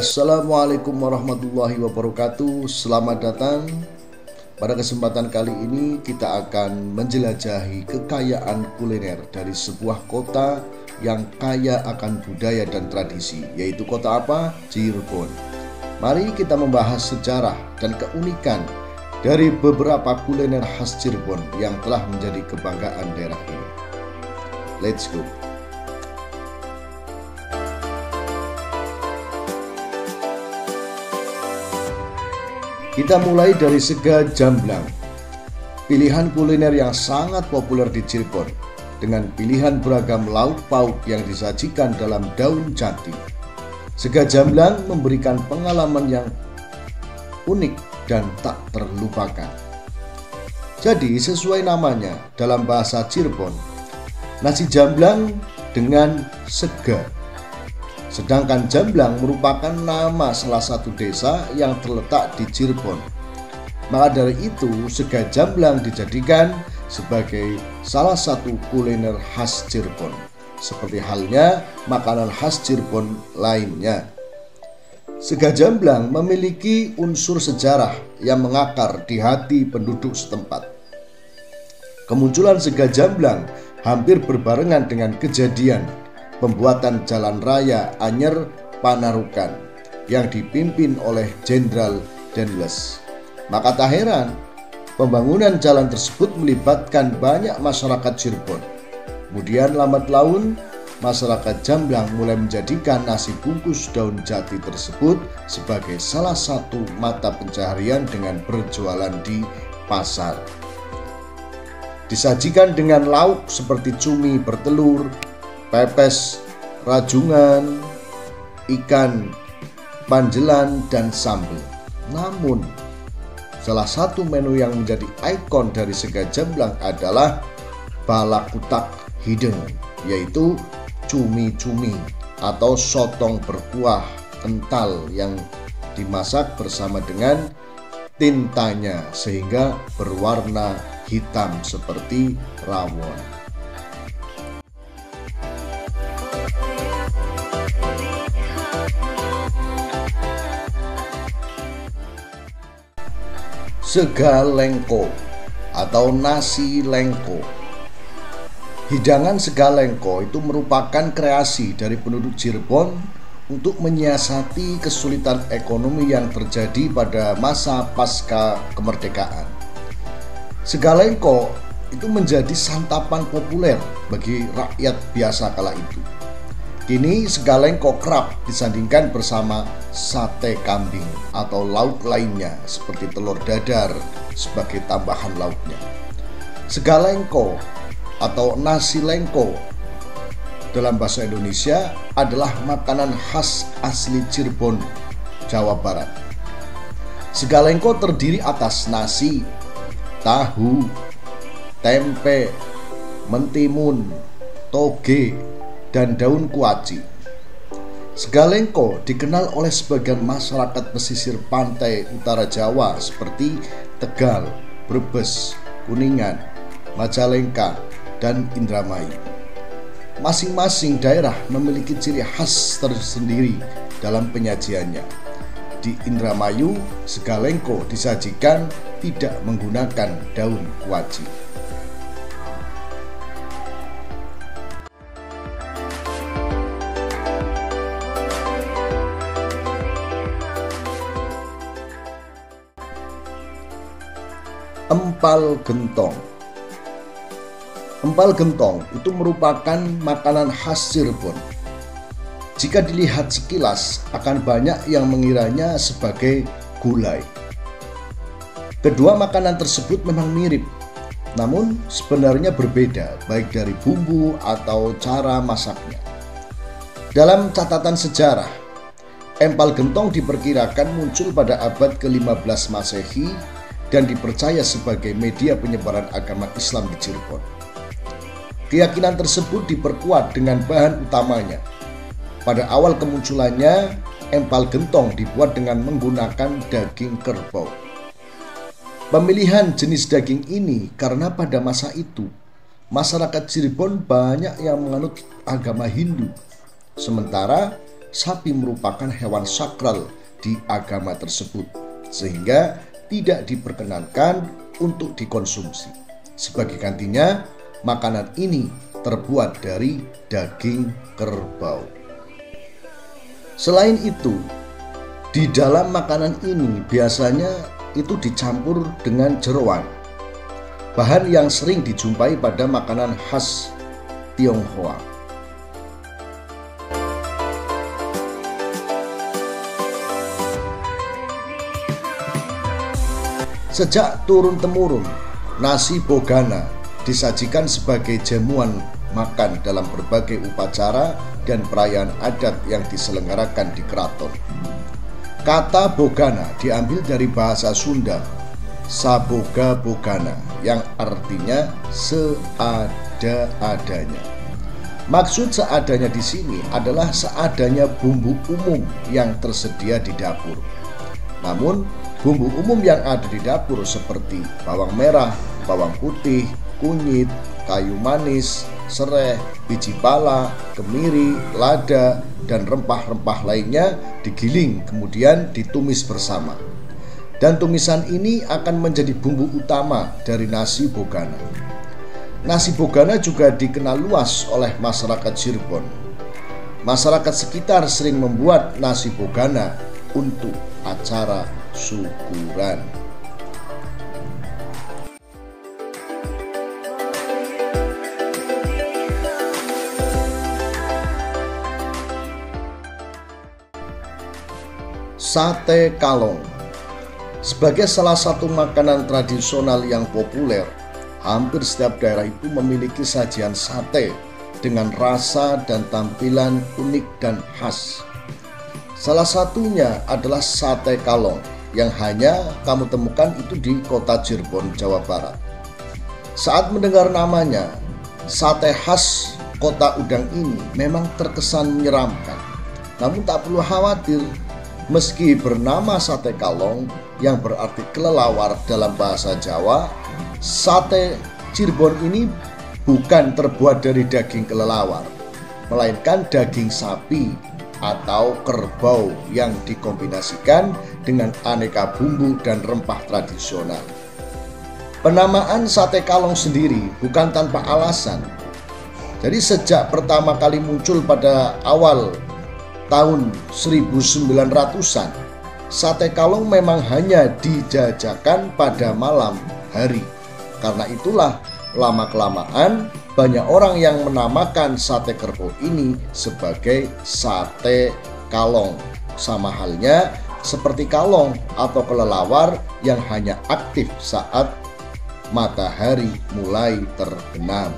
Assalamualaikum warahmatullahi wabarakatuh. Selamat datang. Pada kesempatan kali ini kita akan menjelajahi kekayaan kuliner dari sebuah kota yang kaya akan budaya dan tradisi, yaitu kota apa? Cirebon. Mari kita membahas sejarah dan keunikan dari beberapa kuliner khas Cirebon yang telah menjadi kebanggaan daerah ini. Let's go. Kita mulai dari sega jamblang, pilihan kuliner yang sangat populer di Cirebon dengan pilihan beragam lauk pauk yang disajikan dalam daun jati. Sega jamblang memberikan pengalaman yang unik dan tak terlupakan. Jadi sesuai namanya dalam bahasa Cirebon, nasi jamblang dengan sega. Sedangkan Jamblang merupakan nama salah satu desa yang terletak di Cirebon. Maka dari itu, sega jamblang dijadikan sebagai salah satu kuliner khas Cirebon, seperti halnya makanan khas Cirebon lainnya. Sega jamblang memiliki unsur sejarah yang mengakar di hati penduduk setempat. Kemunculan sega jamblang hampir berbarengan dengan kejadian pembuatan jalan raya Anyer Panarukan yang dipimpin oleh Jenderal Dendles. Maka tak heran pembangunan jalan tersebut melibatkan banyak masyarakat Cirebon. Kemudian lambat laun masyarakat Jamblang mulai menjadikan nasi bungkus daun jati tersebut sebagai salah satu mata pencaharian dengan berjualan di pasar. Disajikan dengan lauk seperti cumi bertelur, pepes, rajungan, ikan panjelan, dan sambal. Namun, salah satu menu yang menjadi ikon dari sega jamblang adalah balakutak hideng, yaitu cumi-cumi atau sotong berkuah kental yang dimasak bersama dengan tintanya sehingga berwarna hitam seperti rawon. Sega lengko atau nasi lengko. Hidangan sega lengko itu merupakan kreasi dari penduduk Cirebon untuk menyiasati kesulitan ekonomi yang terjadi pada masa pasca kemerdekaan. Sega lengko itu menjadi santapan populer bagi rakyat biasa kala itu. Kini sega lengko kerap disandingkan bersama sate kambing atau lauk lainnya seperti telur dadar sebagai tambahan lauknya. Sega lengko atau nasi lengko dalam bahasa Indonesia adalah makanan khas asli Cirebon, Jawa Barat. Sega lengko terdiri atas nasi, tahu, tempe, mentimun, toge, dan daun kuaci. Sega lengko dikenal oleh sebagian masyarakat pesisir pantai utara Jawa seperti Tegal, Brebes, Kuningan, Majalengka, dan Indramayu. Masing-masing daerah memiliki ciri khas tersendiri dalam penyajiannya. Di Indramayu, sega lengko disajikan tidak menggunakan daun kuaci. Empal gentong. Empal gentong itu merupakan makanan khas Cirebon. Jika dilihat sekilas akan banyak yang mengiranya sebagai gulai. Kedua makanan tersebut memang mirip, namun sebenarnya berbeda baik dari bumbu atau cara masaknya. Dalam catatan sejarah, empal gentong diperkirakan muncul pada abad ke-15 Masehi dan dipercaya sebagai media penyebaran agama Islam di Cirebon. Keyakinan tersebut diperkuat dengan bahan utamanya. Pada awal kemunculannya, empal gentong dibuat dengan menggunakan daging kerbau. Pemilihan jenis daging ini karena pada masa itu, masyarakat Cirebon banyak yang menganut agama Hindu. Sementara sapi merupakan hewan sakral di agama tersebut, sehingga tidak diperkenankan untuk dikonsumsi. Sebagai gantinya, makanan ini terbuat dari daging kerbau. Selain itu, di dalam makanan ini biasanya itu dicampur dengan jeroan, bahan yang sering dijumpai pada makanan khas Tionghoa. Sejak turun-temurun, nasi bogana disajikan sebagai jamuan makan dalam berbagai upacara dan perayaan adat yang diselenggarakan di keraton. Kata bogana diambil dari bahasa Sunda, saboga bogana, yang artinya seada-adanya. Maksud seadanya di sini adalah seadanya bumbu umum yang tersedia di dapur. Namun, bumbu umum yang ada di dapur seperti bawang merah, bawang putih, kunyit, kayu manis, serai, biji pala, kemiri, lada, dan rempah-rempah lainnya digiling kemudian ditumis bersama. Dan tumisan ini akan menjadi bumbu utama dari nasi bogana. Nasi bogana juga dikenal luas oleh masyarakat Cirebon. Masyarakat sekitar sering membuat nasi bogana untuk acara syukuran. Sate kalong sebagai salah satu makanan tradisional yang populer, hampir setiap daerah itu memiliki sajian sate dengan rasa dan tampilan unik dan khas. Salah satunya adalah sate kalong yang hanya kamu temukan itu di kota Cirebon, Jawa Barat. Saat mendengar namanya, sate khas kota Udang ini memang terkesan menyeramkan. Namun tak perlu khawatir, meski bernama sate kalong yang berarti kelelawar dalam bahasa Jawa, sate Cirebon ini bukan terbuat dari daging kelelawar, melainkan daging sapi atau kerbau yang dikombinasikan dengan aneka bumbu dan rempah tradisional. Penamaan sate kalong sendiri bukan tanpa alasan. Jadi sejak pertama kali muncul pada awal tahun 1900-an, sate kalong memang hanya dijajakan pada malam hari. Karena itulah lama-kelamaan banyak orang yang menamakan sate kerbau ini sebagai sate kalong. Sama halnya seperti kalong atau kelelawar yang hanya aktif saat matahari mulai terbenam.